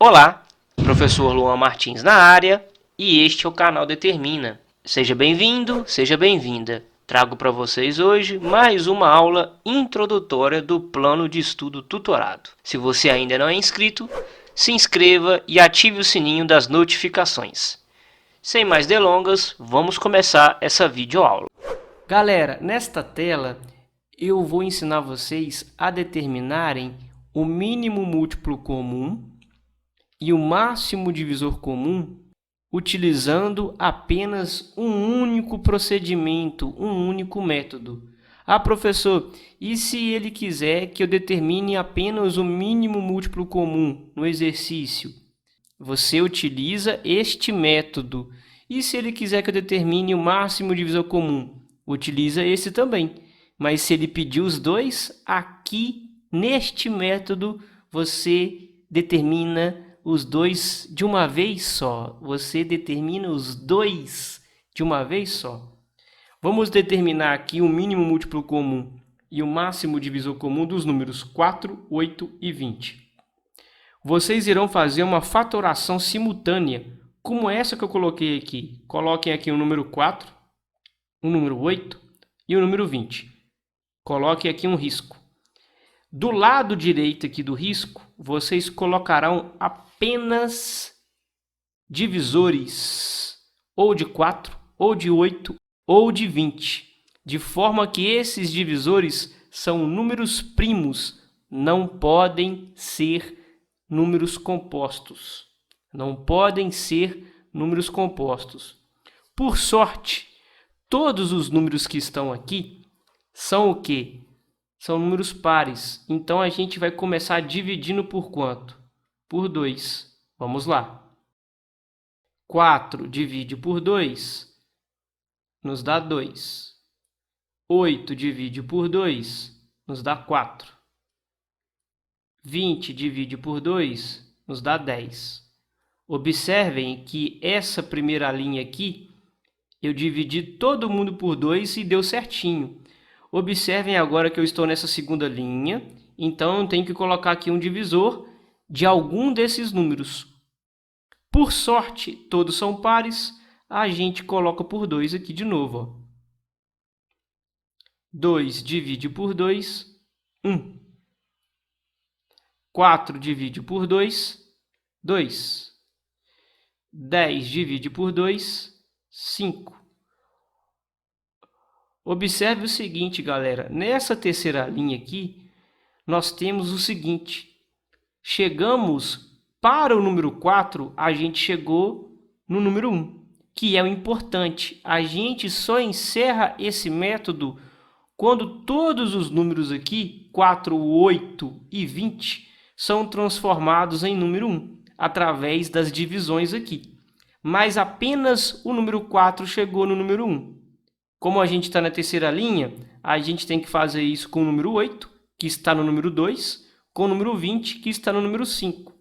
Olá, professor Luan Martins na área e este é o canal Determina. Seja bem-vindo, seja bem-vinda. Trago para vocês hoje mais uma aula introdutória do plano de estudo tutorado. Se você ainda não é inscrito, se inscreva e ative o sininho das notificações. Sem mais delongas, vamos começar essa videoaula. Galera, nesta tela eu vou ensinar vocês a determinarem o mínimo múltiplo comum e o máximo divisor comum utilizando apenas um único procedimento, um único método. Ah, professor, e se ele quiser que eu determine apenas o mínimo múltiplo comum no exercício? Você utiliza este método. E se ele quiser que eu determine o máximo divisor comum? Utiliza esse também. Mas se ele pedir os dois, aqui neste método você determina os dois de uma vez só. Você determina os dois de uma vez só. Vamos determinar aqui o mínimo múltiplo comum e o máximo divisor comum dos números 4, 8 e 20. Vocês irão fazer uma fatoração simultânea, como essa que eu coloquei aqui. Coloquem aqui o número 4, o número 8 e o número 20. Coloquem aqui um risco. Do lado direito aqui do risco, vocês colocarão apenas divisores, ou de 4, ou de 8, ou de 20, de forma que esses divisores são números primos, não podem ser números compostos. Não podem ser números compostos. Por sorte, todos os números que estão aqui são o quê? São números pares. Então, a gente vai começar dividindo por quanto? Por 2. Vamos lá. 4 divide por 2, nos dá 2. 8 divide por 2, nos dá 4. 20 divide por 2, nos dá 10. Observem que essa primeira linha aqui, eu dividi todo mundo por 2 e deu certinho. Observem agora que eu estou nessa segunda linha, então eu tenho que colocar aqui um divisor de algum desses números. Por sorte, todos são pares, a gente coloca por 2 aqui de novo. Ó. 2 divide por 2, 1. 4 divide por 2, 2. 10 divide por 2, 5. Observe o seguinte, galera. Nessa terceira linha aqui, nós temos o seguinte. Chegamos para o número 4, a gente chegou no número 1, que é o importante. A gente só encerra esse método quando todos os números aqui, 4, 8 e 20, são transformados em número 1, através das divisões aqui. Mas apenas o número 4 chegou no número 1. Como a gente está na terceira linha, a gente tem que fazer isso com o número 8, que está no número 2, com o número 20, que está no número 5.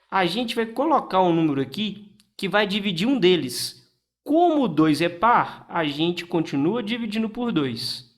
A gente vai colocar um número aqui que vai dividir um deles. Como o 2 é par, a gente continua dividindo por 2.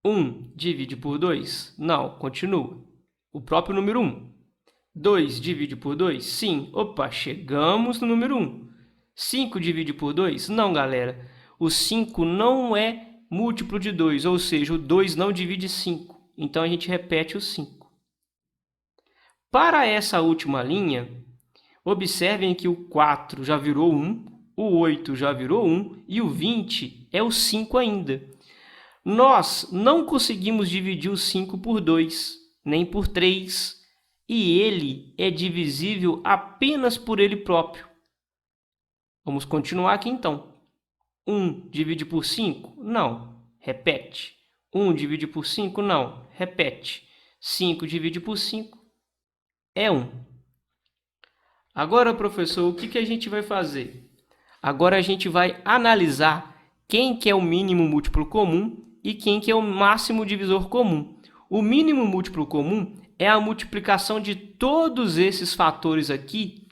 1 divide por 2? Não, continua. O próprio número 1. 2 divide por 2? Sim. Opa, chegamos no número 1. 5 divide por 2? Não, galera. O 5 não é múltiplo de 2, ou seja, o 2 não divide 5. Então, a gente repete o 5. Para essa última linha, observem que o 4 já virou 1, o 8 já virou 1 e o 20 é o 5 ainda. Nós não conseguimos dividir o 5 por 2, nem por 3, e ele é divisível apenas por ele próprio. Vamos continuar aqui então. 1 divide por 5? Não. Repete. 1 divide por 5? Não. Repete. 5 divide por 5? É 1. Agora, professor, o que a gente vai fazer? Agora a gente vai analisar quem que é o mínimo múltiplo comum e quem que é o máximo divisor comum. O mínimo múltiplo comum é a multiplicação de todos esses fatores aqui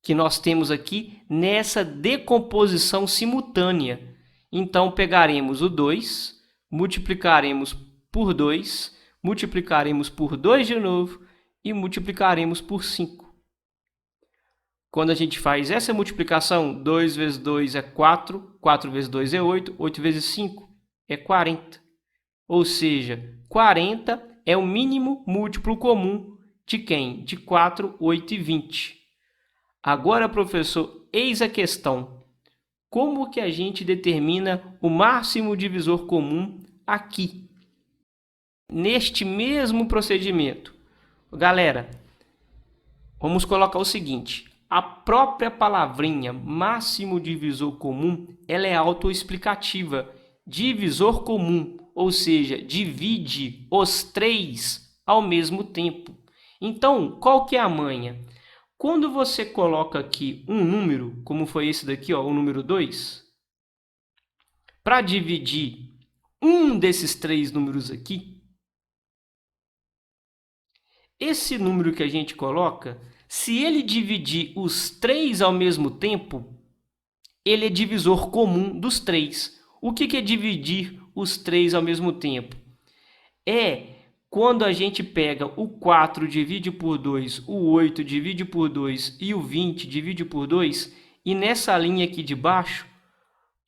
que nós temos aqui nessa decomposição simultânea. Então, pegaremos o 2, multiplicaremos por 2, multiplicaremos por 2 de novo e multiplicaremos por 5. Quando a gente faz essa multiplicação, 2 vezes 2 é 4, 4 vezes 2 é 8, 8 vezes 5 é 40. Ou seja, 40 é o mínimo múltiplo comum de quem? De 4, 8 e 20. Agora, professor, eis a questão. Como que a gente determina o máximo divisor comum aqui? Neste mesmo procedimento. Galera, vamos colocar o seguinte. A própria palavrinha máximo divisor comum, ela é autoexplicativa. Divisor comum, ou seja, divide os 3 ao mesmo tempo. Então, qual que é a manha? Quando você coloca aqui um número, como foi esse daqui, ó, o número 2, para dividir um desses 3 números aqui, esse número que a gente coloca, se ele dividir os 3 ao mesmo tempo, ele é divisor comum dos 3. O que é dividir os 3 ao mesmo tempo? É quando a gente pega o 4 divide por 2, o 8 divide por 2 e o 20 divide por 2, e nessa linha aqui de baixo,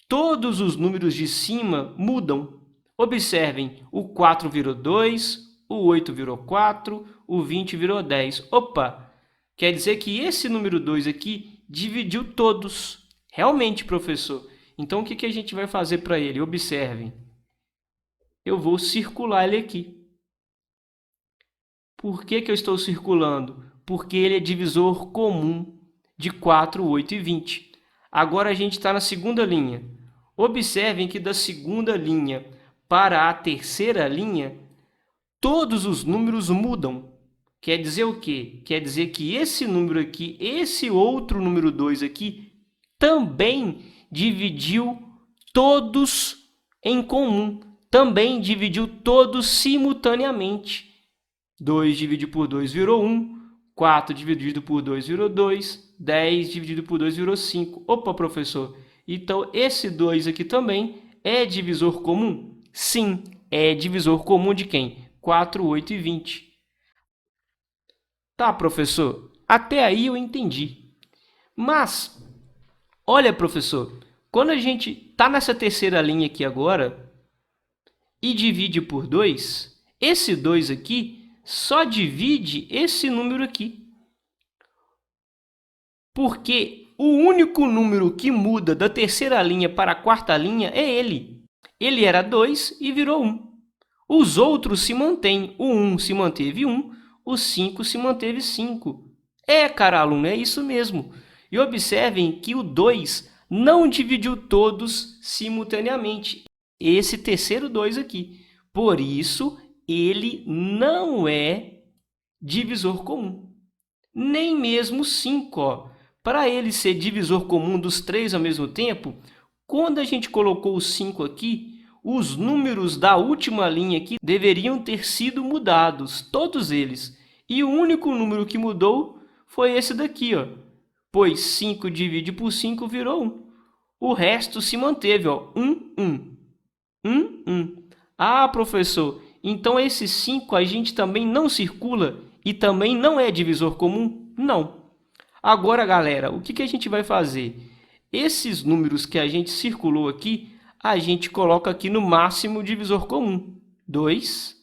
todos os números de cima mudam. Observem, o 4 virou 2, o 8 virou 4, o 20 virou 10. Opa! Quer dizer que esse número 2 aqui dividiu todos. Realmente, professor. Então, o que a gente vai fazer para ele? Observem. Eu vou circular ele aqui. Por que eu estou circulando? Porque ele é divisor comum de 4, 8 e 20. Agora a gente está na segunda linha. Observem que da segunda linha para a terceira linha, todos os números mudam. Quer dizer o quê? Quer dizer que esse número aqui, esse outro número 2 aqui, também dividiu todos em comum. Também dividiu todos simultaneamente. 2 dividido por 2 virou 1, 4 dividido por 2 virou 2, 10 dividido por 2 virou 5. Opa, professor, então esse 2 aqui também é divisor comum? Sim, é divisor comum de quem? 4, 8 e 20. Tá, professor, até aí eu entendi. Mas, olha, professor, quando a gente está nessa terceira linha aqui agora e divide por 2, esse 2 aqui só divide esse número aqui. Porque o único número que muda da terceira linha para a quarta linha é ele. Ele era 2 e virou 1. Os outros se mantêm. O 1 se manteve 1, o 5 se manteve 5. Cara aluno, é isso mesmo. E observem que o 2 não dividiu todos simultaneamente. Esse terceiro 2 aqui. Por isso, ele não é divisor comum. Nem mesmo 5. Para ele ser divisor comum dos 3 ao mesmo tempo, quando a gente colocou o 5 aqui, os números da última linha aqui deveriam ter sido mudados, todos eles. E o único número que mudou foi esse daqui, ó. Pois 5 divide por 5 virou 1. O resto se manteve, ó. 1, 1. 1, 1. Ah, professor, então esse 5 a gente também não circula e também não é divisor comum? Não. Agora, galera, o que a gente vai fazer? Esses números que a gente circulou aqui, a gente coloca aqui no máximo divisor comum. 2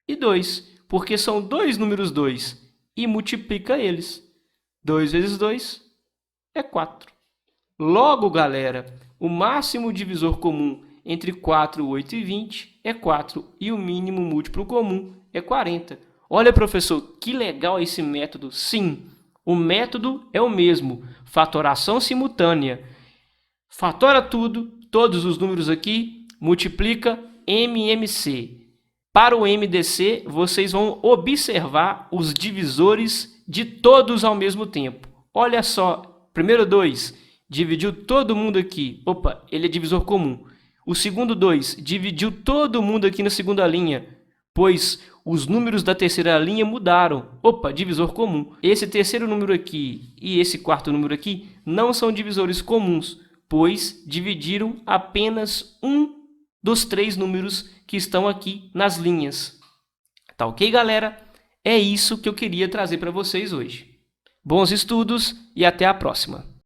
e 2, porque são dois números 2 e multiplica eles. 2 vezes 2 é 4. Logo, galera, o máximo divisor comum entre 4, 8 e 20 é 4 e o mínimo múltiplo comum é 40. Olha, professor, que legal esse método. Sim, o método é o mesmo, fatoração simultânea. Fatora tudo, todos os números aqui, multiplica MMC. Para o MDC, vocês vão observar os divisores de todos ao mesmo tempo. Olha só, primeiro 2, dividiu todo mundo aqui. Opa, ele é divisor comum. O segundo 2 dividiu todo mundo aqui na segunda linha, pois os números da terceira linha mudaram. Opa, divisor comum. Esse terceiro número aqui e esse quarto número aqui não são divisores comuns, pois dividiram apenas um dos 3 números que estão aqui nas linhas. Tá ok, galera? É isso que eu queria trazer para vocês hoje. Bons estudos e até a próxima!